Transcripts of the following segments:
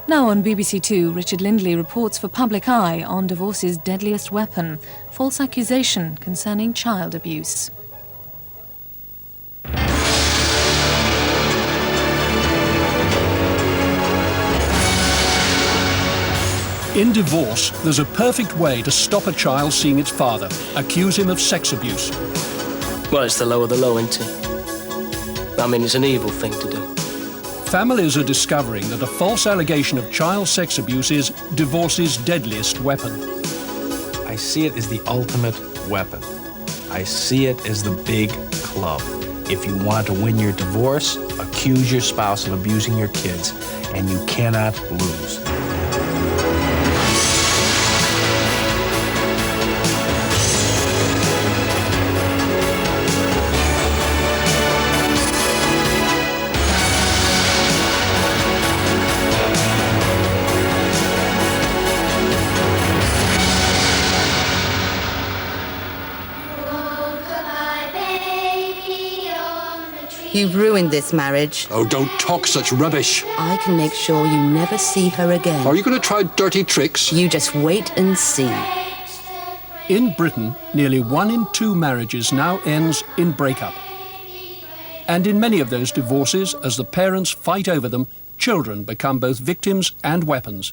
Now on BBC Two, Richard Lindley reports for Public Eye on divorce's deadliest weapon, false accusation concerning child abuse. In divorce, there's a perfect way to stop a child seeing its father, accuse him of sex abuse. Well, it's the low of the low, isn't it? I mean, it's an evil thing to do. Families are discovering that a false allegation of child sex abuse is divorce's deadliest weapon. I see it as the ultimate weapon. I see it as the big club. If you want to win your divorce, accuse your spouse of abusing your kids, and you cannot lose. You've ruined this marriage. Oh, don't talk such rubbish. I can make sure you never see her again. Are you going to try dirty tricks? You just wait and see. In Britain, nearly 1 in 2 marriages now ends in breakup. And in many of those divorces, as the parents fight over them, children become both victims and weapons.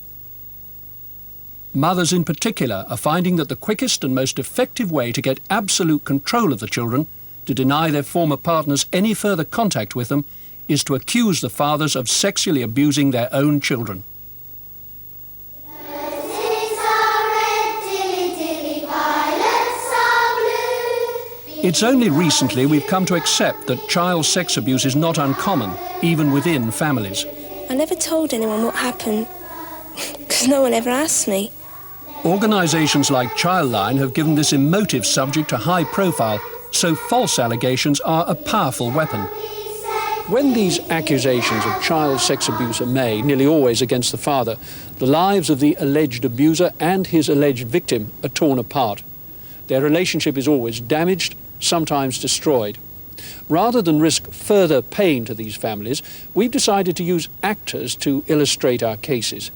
Mothers in particular are finding that the quickest and most effective way to get absolute control of the children, to deny their former partners any further contact with them, is to accuse the fathers of sexually abusing their own children. It's only recently we've come to accept that child sex abuse is not uncommon, even within families. I never told anyone what happened, because no one ever asked me. Organisations like Childline have given this emotive subject a high profile, so false allegations are a powerful weapon. When these accusations of child sex abuse are made, nearly always against the father, the lives of the alleged abuser and his alleged victim are torn apart. Their relationship is always damaged, sometimes destroyed. Rather than risk further pain to these families, we've decided to use actors to illustrate our cases.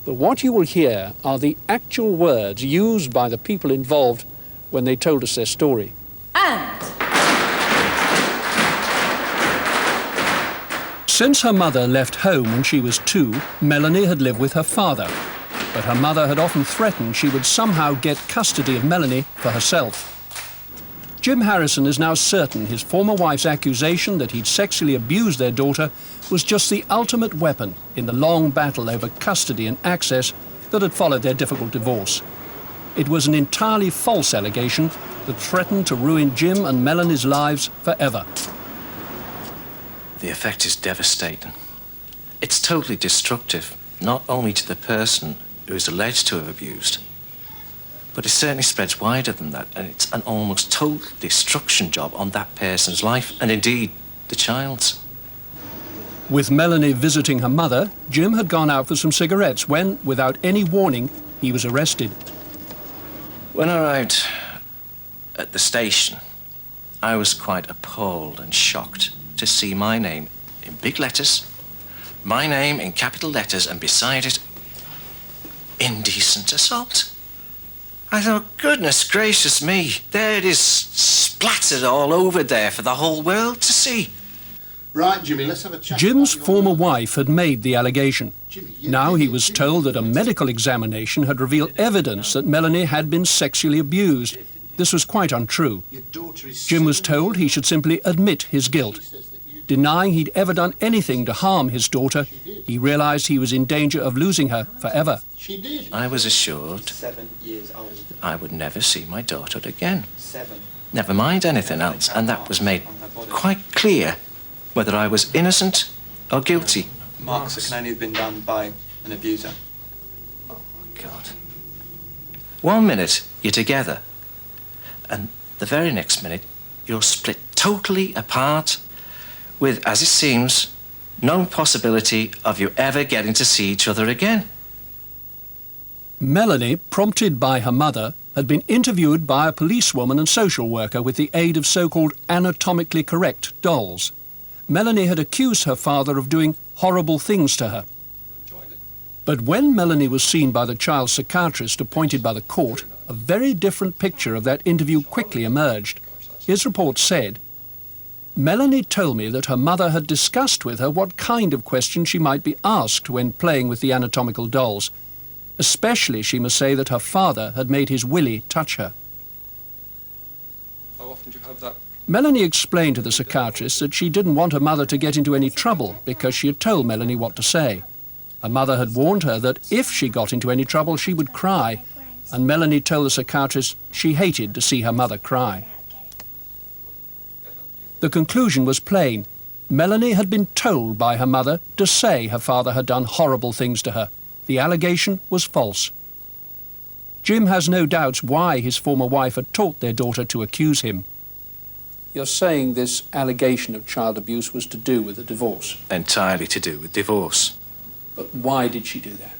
But what you will hear are the actual words used by the people involved when they told us their story. Since her mother left home when she was 2, Melanie had lived with her father. But her mother had often threatened she would somehow get custody of Melanie for herself. Jim Harrison is now certain his former wife's accusation that he'd sexually abused their daughter was just the ultimate weapon in the long battle over custody and access that had followed their difficult divorce. It was an entirely false allegation that threatened to ruin Jim and Melanie's lives forever. The effect is devastating. It's totally destructive, not only to the person who is alleged to have abused, but it certainly spreads wider than that, and it's an almost total destruction job on that person's life, and indeed, the child's. With Melanie visiting her mother, Jim had gone out for some cigarettes when, without any warning, he was arrested. When I arrived at the station, I was quite appalled and shocked to see my name in big letters, my name in capital letters, and beside it, indecent assault. I thought, goodness gracious me, there it is splattered all over there for the whole world to see. Right, Jimmy, let's have a chat. Jim's former wife had made the allegation. Now he was told that a medical examination had revealed evidence that Melanie had been sexually abused. This was quite untrue. Jim was told he should simply admit his guilt. Denying he'd ever done anything to harm his daughter, he realised he was in danger of losing her forever. I was assured I would never see my daughter again. Never mind anything else, and that was made quite clear whether I was innocent or guilty. Marks that can only have been done by an abuser. Oh, my God. 1 minute, you're together, and the very next minute, you're split totally apart with, as it seems, no possibility of you ever getting to see each other again. Melanie, prompted by her mother, had been interviewed by a policewoman and social worker with the aid of so-called anatomically correct dolls. Melanie had accused her father of doing horrible things to her. But when Melanie was seen by the child psychiatrist appointed by the court, a very different picture of that interview quickly emerged. His report said, "Melanie told me that her mother had discussed with her what kind of questions she might be asked when playing with the anatomical dolls. Especially, she must say, that her father had made his willy touch her." How often do you have that? Melanie explained to the psychiatrist that she didn't want her mother to get into any trouble because she had told Melanie what to say. Her mother had warned her that if she got into any trouble, she would cry, and Melanie told the psychiatrist she hated to see her mother cry. The conclusion was plain. Melanie had been told by her mother to say her father had done horrible things to her. The allegation was false. Jim has no doubts why his former wife had taught their daughter to accuse him. You're saying this allegation of child abuse was to do with the divorce? Entirely to do with divorce. But why did she do that?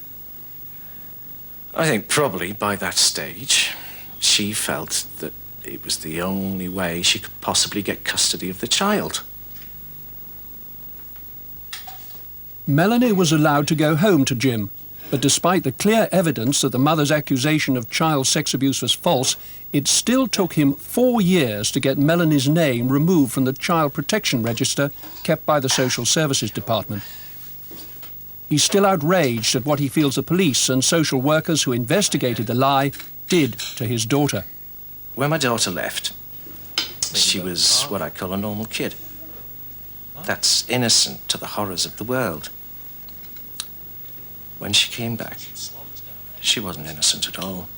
I think probably by that stage, she felt that it was the only way she could possibly get custody of the child. Melanie was allowed to go home to Jim, but despite the clear evidence that the mother's accusation of child sex abuse was false, it still took him 4 years to get Melanie's name removed from the child protection register kept by the Social Services Department. He's still outraged at what he feels the police and social workers who investigated the lie did to his daughter. When my daughter left, she was what I call a normal kid. That's innocent to the horrors of the world. When she came back, she wasn't innocent at all.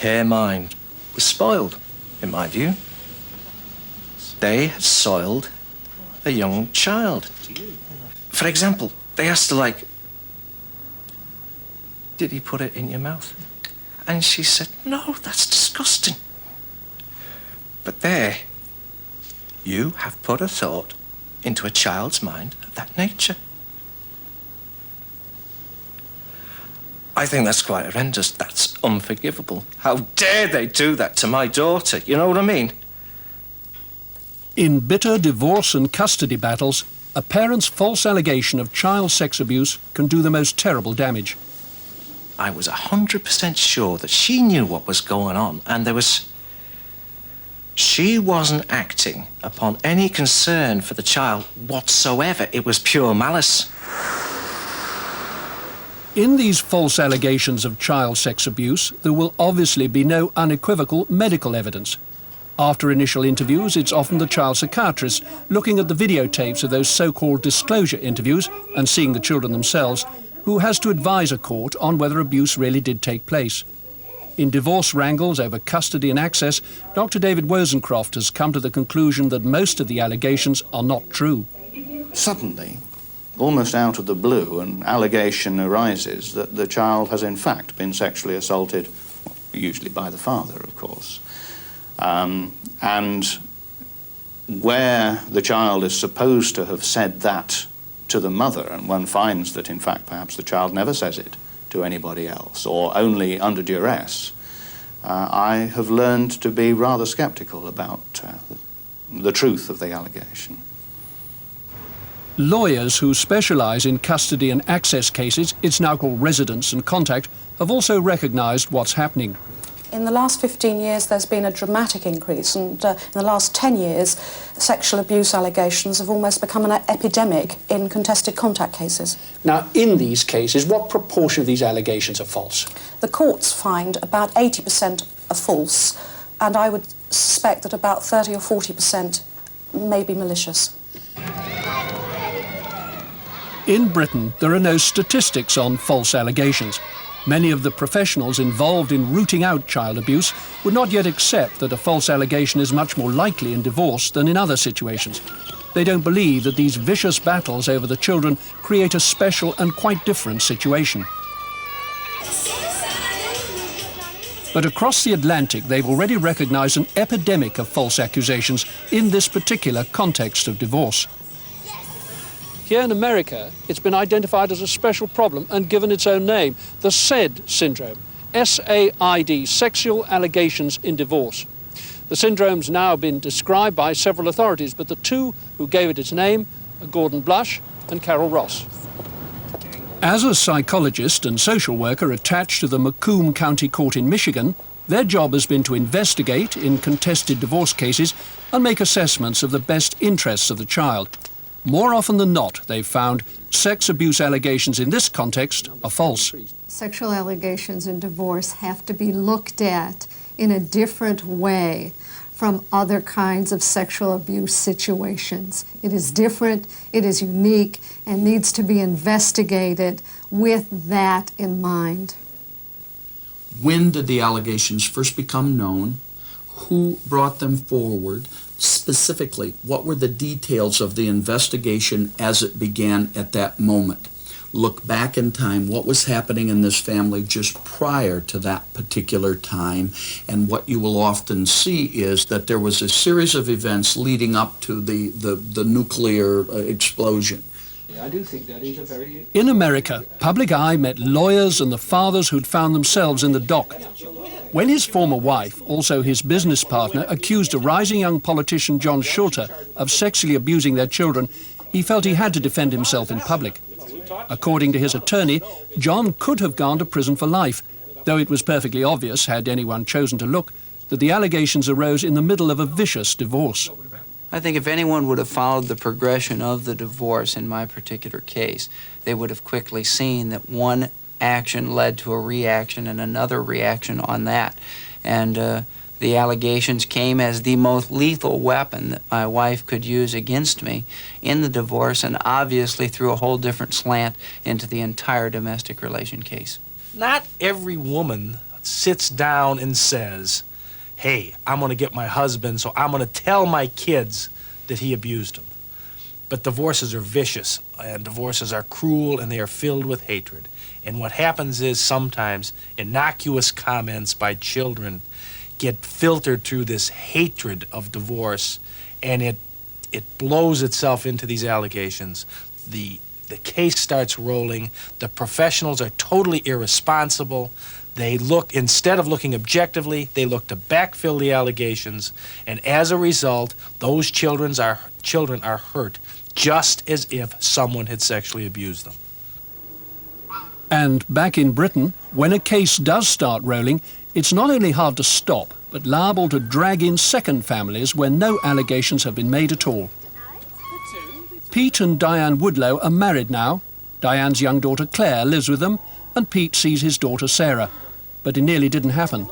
Her mind was spoiled, in my view. They had soiled a young child. For example, they asked her, like, "Did he put it in your mouth?" And she said, "No, that's disgusting." But there, you have put a thought into a child's mind of that nature. I think that's quite horrendous. That's unforgivable. How dare they do that to my daughter? You know what I mean? In bitter divorce and custody battles, a parent's false allegation of child sex abuse can do the most terrible damage. I was 100% sure that she knew what was going on, and she wasn't acting upon any concern for the child whatsoever. It was pure malice. In these false allegations of child sex abuse, there will obviously be no unequivocal medical evidence. After initial interviews, it's often the child psychiatrist looking at the videotapes of those so-called disclosure interviews and seeing the children themselves who has to advise a court on whether abuse really did take place. In divorce wrangles over custody and access, Dr. David Wozencroft has come to the conclusion that most of the allegations are not true. Suddenly, almost out of the blue, an allegation arises that the child has in fact been sexually assaulted, usually by the father, of course. And where the child is supposed to have said that to the mother, and one finds that in fact perhaps the child never says it to anybody else, or only under duress, I have learned to be rather sceptical about the truth of the allegation. Lawyers who specialise in custody and access cases, it's now called residence and contact, have also recognised what's happening. In the last 15 years, there's been a dramatic increase, and in the last 10 years, sexual abuse allegations have almost become an epidemic in contested contact cases. Now, in these cases, what proportion of these allegations are false? The courts find about 80% are false, and I would suspect that about 30 or 40% may be malicious. In Britain, there are no statistics on false allegations. Many of the professionals involved in rooting out child abuse would not yet accept that a false allegation is much more likely in divorce than in other situations. They don't believe that these vicious battles over the children create a special and quite different situation. But across the Atlantic, they've already recognized an epidemic of false accusations in this particular context of divorce. Here in America, it's been identified as a special problem and given its own name, the S.A.I.D syndrome, S.A.I.D, sexual allegations in divorce. The syndrome's now been described by several authorities, but the two who gave it its name are Gordon Blush and Carol Ross. As a psychologist and social worker attached to the Macomb County Court in Michigan, their job has been to investigate in contested divorce cases and make assessments of the best interests of the child. More often than not, they've found sex abuse allegations in this context are false. Sexual allegations in divorce have to be looked at in a different way from other kinds of sexual abuse situations. It is different, it is unique, and needs to be investigated with that in mind. When did the allegations first become known? Who brought them forward? Specifically, what were the details of the investigation as it began at that moment? Look back in time, what was happening in this family just prior to that particular time, and what you will often see is that there was a series of events leading up to the nuclear explosion. I do think that is a very... In America, Public Eye met lawyers and the fathers who'd found themselves in the dock. When his former wife, also his business partner, accused a rising young politician, John Schulter, of sexually abusing their children, he felt he had to defend himself in public. According to his attorney, John could have gone to prison for life, though it was perfectly obvious, had anyone chosen to look, that the allegations arose in the middle of a vicious divorce. I think if anyone would have followed the progression of the divorce in my particular case, they would have quickly seen that one action led to a reaction and another reaction on that. And the allegations came as the most lethal weapon that my wife could use against me in the divorce, and obviously threw a whole different slant into the entire domestic relation case. Not every woman sits down and says, hey, I'm going to get my husband, so I'm going to tell my kids that he abused them. But divorces are vicious, and divorces are cruel, and they are filled with hatred. And what happens is sometimes innocuous comments by children get filtered through this hatred of divorce, and it blows itself into these allegations. The case starts rolling. The professionals are totally irresponsible. They look, instead of looking objectively, they look to backfill the allegations, and as a result, those children are hurt just as if someone had sexually abused them. And back in Britain, when a case does start rolling, it's not only hard to stop, but liable to drag in second families where no allegations have been made at all. Pete and Diane Woodlow are married now. Diane's young daughter Claire lives with them, and Pete sees his daughter Sarah. But it nearly didn't happen.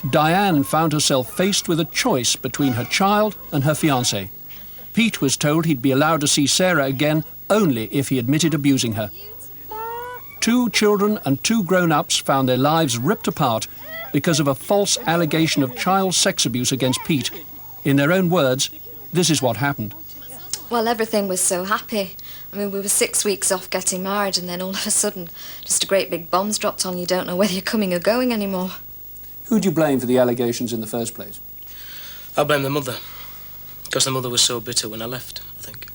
Diane found herself faced with a choice between her child and her fiancé. Pete was told he'd be allowed to see Sarah again only if he admitted abusing her. 2 children and 2 grown-ups found their lives ripped apart because of a false allegation of child sex abuse against Pete. In their own words, this is what happened. Well, everything was so happy. I mean, we were 6 weeks off getting married, and then all of a sudden, just a great big bomb's dropped on you. Don't know whether you're coming or going anymore. Who do you blame for the allegations in the first place? I blame the mother, because the mother was so bitter when I left, I think.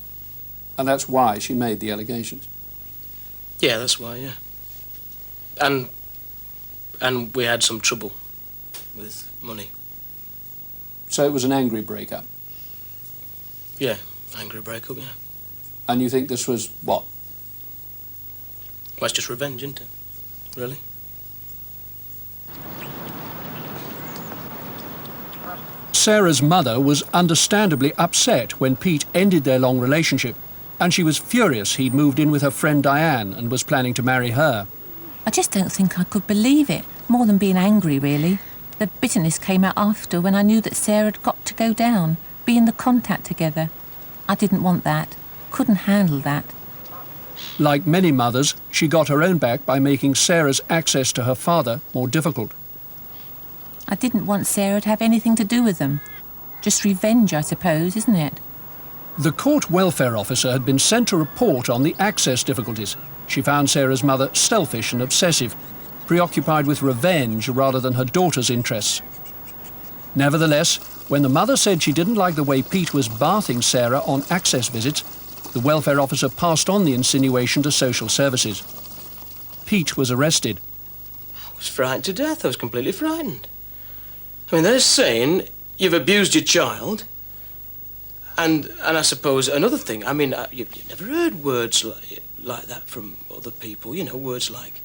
And that's why she made the allegations? Yeah, that's why, yeah. And we had some trouble with money. So it was an angry breakup? Yeah, angry breakup, yeah. And you think this was what? Well, it's just revenge, isn't it? Really? Sarah's mother was understandably upset when Pete ended their long relationship, and she was furious he'd moved in with her friend Diane and was planning to marry her. I just don't think I could believe it, more than being angry, really. The bitterness came out after, when I knew that Sarah had got to go down, be in the contact together. I didn't want that, couldn't handle that. Like many mothers, she got her own back by making Sarah's access to her father more difficult. I didn't want Sarah to have anything to do with them. Just revenge, I suppose, isn't it? The court welfare officer had been sent to report on the access difficulties. She found Sarah's mother selfish and obsessive, preoccupied with revenge rather than her daughter's interests. Nevertheless, when the mother said she didn't like the way Pete was bathing Sarah on access visits, the welfare officer passed on the insinuation to social services. Pete was arrested. I was frightened to death. I was completely frightened. I mean, they're saying you've abused your child, and I suppose another thing, I mean, you've never heard words like that from other people, you know, words like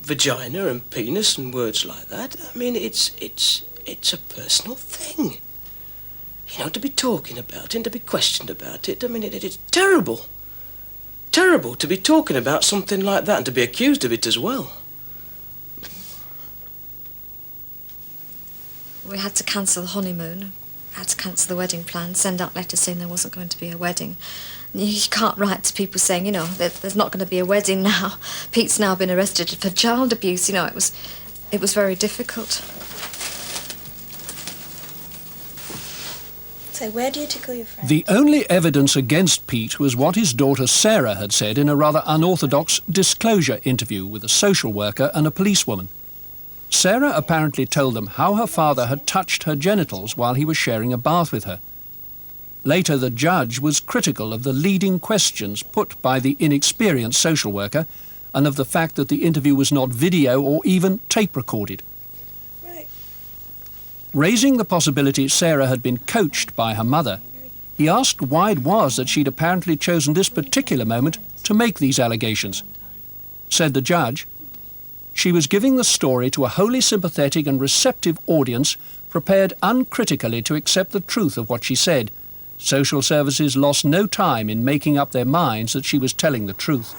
vagina and penis and words like that. I mean, it's a personal thing. You know, to be talking about it and to be questioned about it, I mean, it's terrible. Terrible to be talking about something like that and to be accused of it as well. We had to cancel the honeymoon, had to cancel the wedding plans, send out letters saying there wasn't going to be a wedding. You can't write to people saying, you know, there's not going to be a wedding now. Pete's now been arrested for child abuse. You know, it was very difficult. So where do you tickle your friends? The only evidence against Pete was what his daughter Sarah had said in a rather unorthodox disclosure interview with a social worker and a policewoman. Sarah apparently told them how her father had touched her genitals while he was sharing a bath with her. Later, the judge was critical of the leading questions put by the inexperienced social worker and of the fact that the interview was not video or even tape recorded. Raising the possibility Sarah had been coached by her mother, he asked why it was that she'd apparently chosen this particular moment to make these allegations. Said the judge, "She was giving the story to a wholly sympathetic and receptive audience prepared uncritically to accept the truth of what she said. Social services lost no time in making up their minds that she was telling the truth."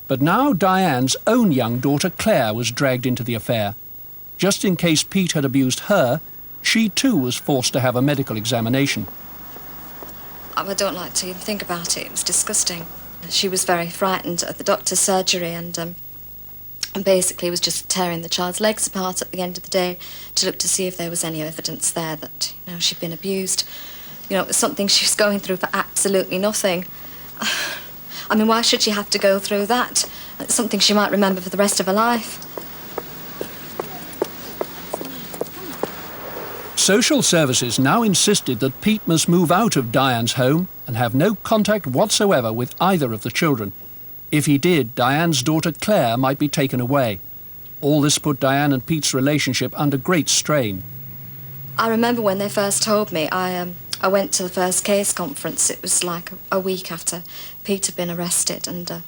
But now Diane's own young daughter Claire was dragged into the affair. Just in case Pete had abused her, she too was forced to have a medical examination. I don't like to even think about it. It was disgusting. She was very frightened at the doctor's surgery and basically was just tearing the child's legs apart at the end of the day to look to see if there was any evidence there that, you know, she'd been abused. You know, it was something she was going through for absolutely nothing. I mean, why should she have to go through that? It's something she might remember for the rest of her life. Social services now insisted that Pete must move out of Diane's home and have no contact whatsoever with either of the children. If he did, Diane's daughter Claire might be taken away. All this put Diane and Pete's relationship under great strain. I remember when they first told me, I went to the first case conference. It was like a week after Pete had been arrested, and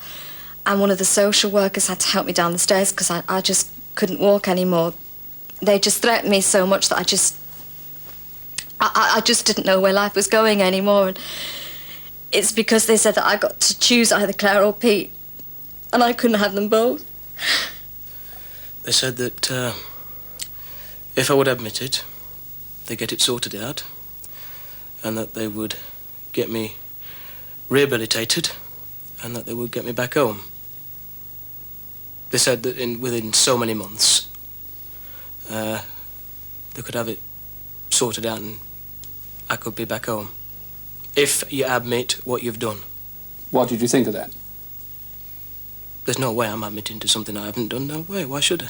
one of the social workers had to help me down the stairs because I just couldn't walk anymore. They just threatened me so much that I just didn't know where life was going anymore. And it's because they said that I got to choose either Claire or Pete, and I couldn't have them both. They said that if I would admit it, they'd get it sorted out, and that they would get me rehabilitated, and that they would get me back home. They said that within so many months, they could have it sorted out and I could be back home. If you admit what you've done. What did you think of that? There's no way I'm admitting to something I haven't done. No way. Why should I?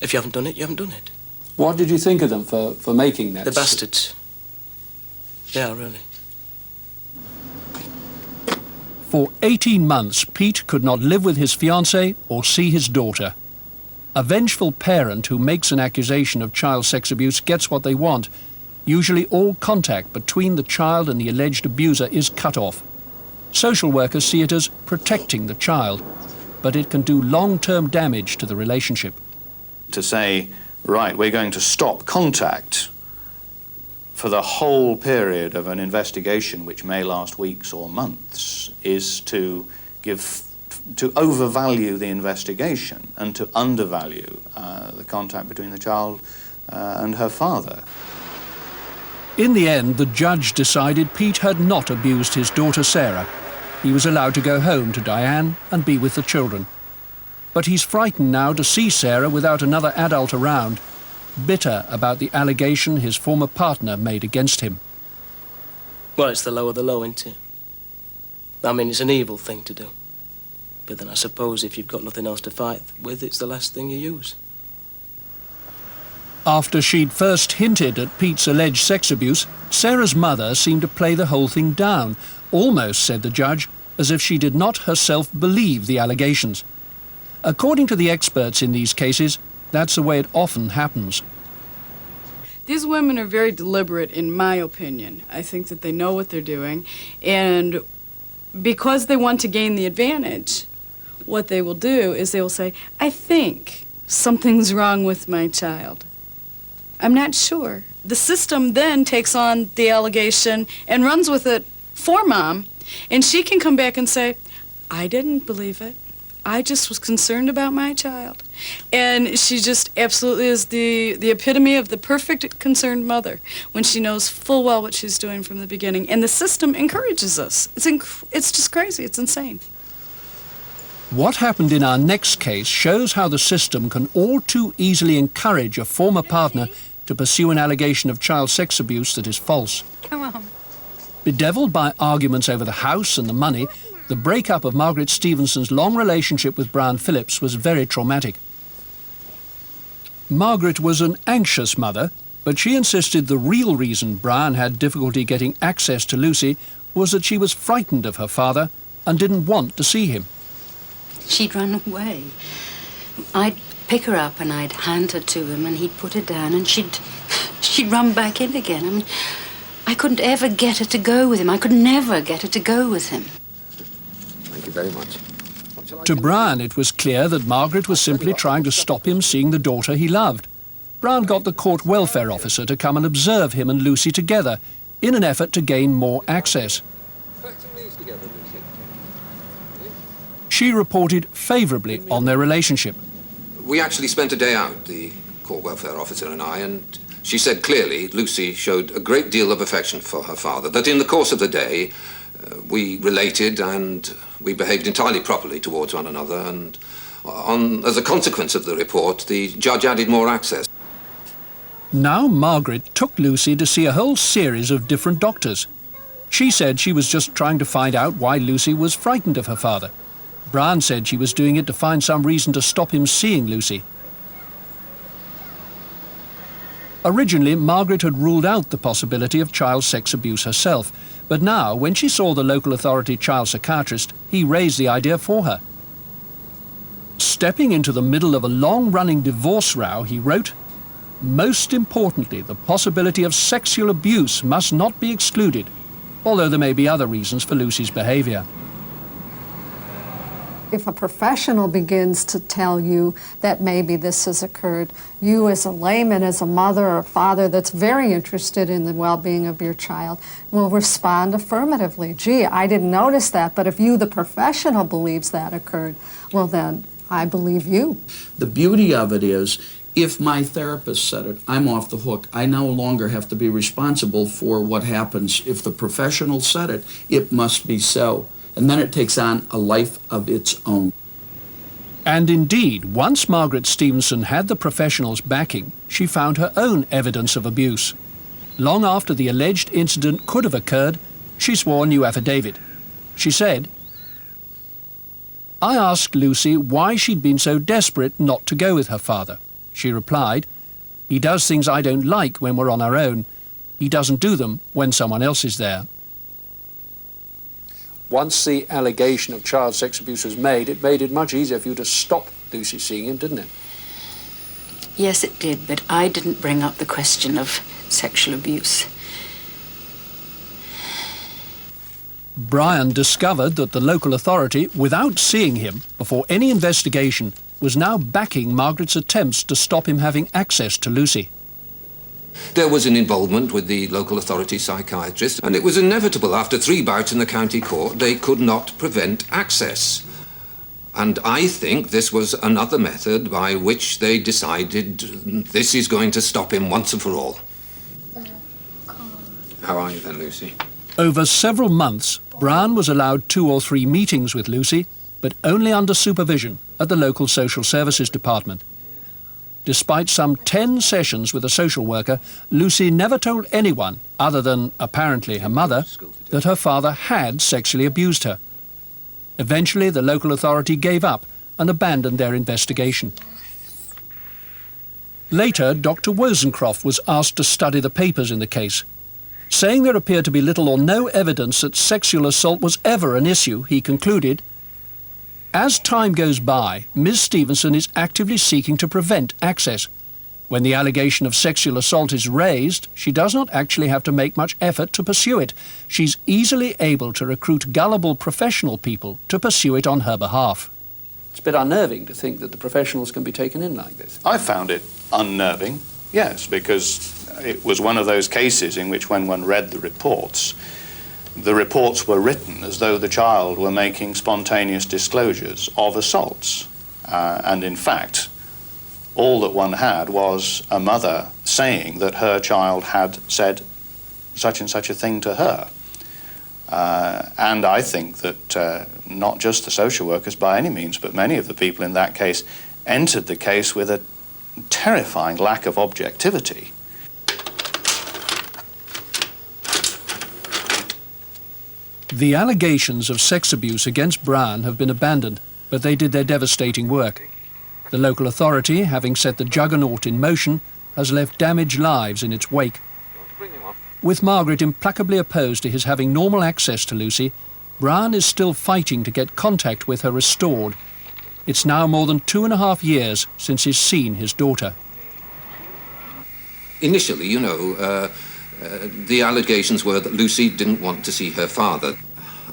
If you haven't done it, you haven't done it. What did you think of them for making that? The bastards. Yeah, really. For 18 months, Pete could not live with his fiancée or see his daughter. A vengeful parent who makes an accusation of child sex abuse gets what they want. Usually all contact between the child and the alleged abuser is cut off. Social workers see it as protecting the child, but it can do long-term damage to the relationship. To say, right, we're going to stop contact for the whole period of an investigation, which may last weeks or months, is to overvalue the investigation and to undervalue the contact between the child and her father. In the end, the judge decided Pete had not abused his daughter Sarah. He was allowed to go home to Diane and be with the children. But he's frightened now to see Sarah without another adult around, bitter about the allegation his former partner made against him. Well, it's the low of the low, isn't it? I mean, it's an evil thing to do. But then I suppose if you've got nothing else to fight with, it's the last thing you use. After she'd first hinted at Pete's alleged sex abuse, Sarah's mother seemed to play the whole thing down, almost, said the judge, as if she did not herself believe the allegations. According to the experts in these cases, that's the way it often happens. These women are very deliberate, in my opinion. I think that they know what they're doing, and because they want to gain the advantage, what they will do is they will say, I think something's wrong with my child. I'm not sure. The system then takes on the allegation and runs with it for mom, and she can come back and say, I didn't believe it. I just was concerned about my child. And she just absolutely is the epitome of the perfect concerned mother when she knows full well what she's doing from the beginning. And the system encourages us. It's just crazy. It's insane. What happened in our next case shows how the system can all too easily encourage a former partner to pursue an allegation of child sex abuse that is false. Come on. Bedeviled by arguments over the house and the money, the breakup of Margaret Stevenson's long relationship with Brian Phillips was very traumatic. Margaret was an anxious mother, but she insisted the real reason Brian had difficulty getting access to Lucy was that she was frightened of her father and didn't want to see him. She'd run away. I'd pick her up and I'd hand her to him and he'd put her down and she'd run back in again. I mean, I couldn't ever get her to go with him. I could never get her to go with him. Thank you very much. To Brian, it was clear that Margaret was simply trying to stop him seeing the daughter he loved. Brian got the court welfare officer to come and observe him and Lucy together in an effort to gain more access. She reported favourably on their relationship. We actually spent a day out, the court welfare officer and I, and she said clearly Lucy showed a great deal of affection for her father, that in the course of the day we related and we behaved entirely properly towards one another, and as a consequence of the report, the judge added more access. Now Margaret took Lucy to see a whole series of different doctors. She said she was just trying to find out why Lucy was frightened of her father. Brian said she was doing it to find some reason to stop him seeing Lucy. Originally, Margaret had ruled out the possibility of child sex abuse herself, but now, when she saw the local authority child psychiatrist, he raised the idea for her. Stepping into the middle of a long-running divorce row, he wrote, "Most importantly, the possibility of sexual abuse must not be excluded, although there may be other reasons for Lucy's behaviour." If a professional begins to tell you that maybe this has occurred, you as a layman, as a mother or father that's very interested in the well-being of your child, will respond affirmatively. Gee, I didn't notice that, but if you, the professional, believes that occurred, well then, I believe you. The beauty of it is, if my therapist said it, I'm off the hook. I no longer have to be responsible for what happens. If the professional said it, it must be so. And then it takes on a life of its own. And indeed, once Margaret Stevenson had the professionals' backing, she found her own evidence of abuse. Long after the alleged incident could have occurred, she swore a new affidavit. She said, "I asked Lucy why she'd been so desperate not to go with her father. She replied, 'He does things I don't like when we're on our own. He doesn't do them when someone else is there.'" Once the allegation of child sex abuse was made, it made it much easier for you to stop Lucy seeing him, didn't it? Yes, it did, but I didn't bring up the question of sexual abuse. Brian discovered that the local authority, without seeing him before any investigation, was now backing Margaret's attempts to stop him having access to Lucy. There was an involvement with the local authority psychiatrist, and it was inevitable after 3 bouts in the county court they could not prevent access. And I think this was another method by which they decided this is going to stop him once and for all. How are you then, Lucy? Over several months, Brian was allowed 2 or 3 meetings with Lucy, but only under supervision at the local social services department. Despite some 10 sessions with a social worker, Lucy never told anyone, other than apparently her mother, that her father had sexually abused her. Eventually, the local authority gave up and abandoned their investigation. Later, Dr. Wozencroft was asked to study the papers in the case. Saying there appeared to be little or no evidence that sexual assault was ever an issue, he concluded, "As time goes by, Ms. Stevenson is actively seeking to prevent access. When the allegation of sexual assault is raised, she does not actually have to make much effort to pursue it. She's easily able to recruit gullible professional people to pursue it on her behalf. It's a bit unnerving to think that the professionals can be taken in like this. I found it unnerving, yes, because it was one of those cases in which when one read the reports were written as though the child were making spontaneous disclosures of assaults. And in fact, all that one had was a mother saying that her child had said such and such a thing to her. And I think that not just the social workers by any means, but many of the people in that case entered the case with a terrifying lack of objectivity. The allegations of sex abuse against Brian have been abandoned, but they did their devastating work. The local authority, having set the juggernaut in motion, has left damaged lives in its wake. With Margaret implacably opposed to his having normal access to Lucy, Brian is still fighting to get contact with her restored. It's now more than 2.5 years since he's seen his daughter. Initially, you know, the allegations were that Lucy didn't want to see her father.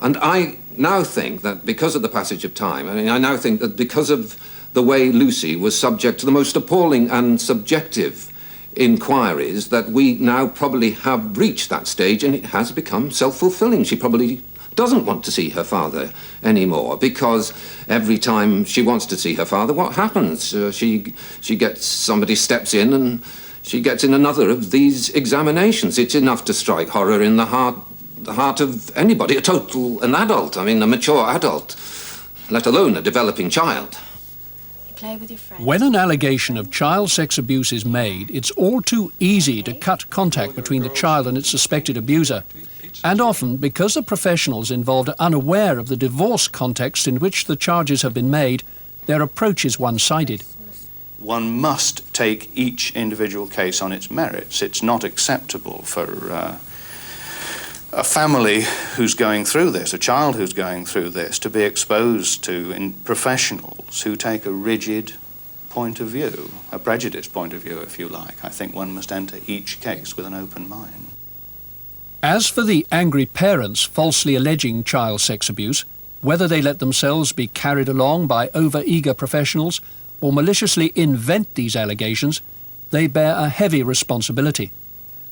And I now think that because of the passage of time, I now think that because of the way Lucy was subject to the most appalling and subjective inquiries, that we now probably have reached that stage and it has become self-fulfilling. She probably doesn't want to see her father anymore because every time she wants to see her father, what happens? She gets, somebody steps in and she gets in another of these examinations. It's enough to strike horror in the heart of anybody, an adult, I mean a mature adult, let alone a developing child. Play with your friends. When an allegation of child sex abuse is made, it's all too easy to cut contact between the child and its suspected abuser. And often, because the professionals involved are unaware of the divorce context in which the charges have been made, their approach is one-sided. One must take each individual case on its merits. It's not acceptable for a family who's going through this, a child who's going through this, to be exposed to professionals who take a rigid point of view, a prejudiced point of view, if you like. I think one must enter each case with an open mind. As for the angry parents falsely alleging child sex abuse, whether they let themselves be carried along by over-eager professionals or maliciously invent these allegations, they bear a heavy responsibility.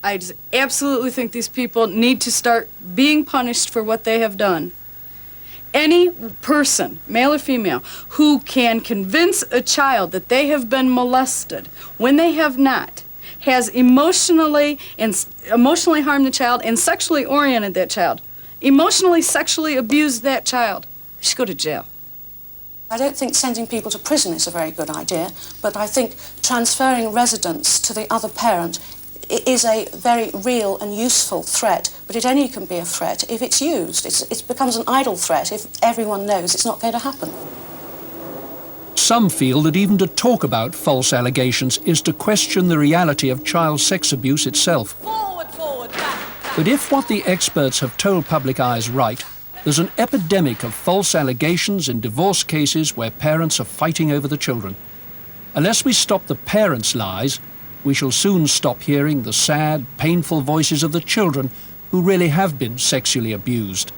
I just absolutely think these people need to start being punished for what they have done. Any person, male or female, who can convince a child that they have been molested when they have not, has emotionally harmed the child and sexually oriented that child, emotionally, sexually abused that child, should go to jail. I don't think sending people to prison is a very good idea, but I think transferring residence to the other parent is a very real and useful threat, but it only can be a threat if it's used. It becomes an idle threat if everyone knows it's not going to happen. Some feel that even to talk about false allegations is to question the reality of child sex abuse itself. Forward, back. But if what the experts have told public eye is right, there's an epidemic of false allegations in divorce cases where parents are fighting over the children. Unless we stop the parents' lies, we shall soon stop hearing the sad, painful voices of the children who really have been sexually abused.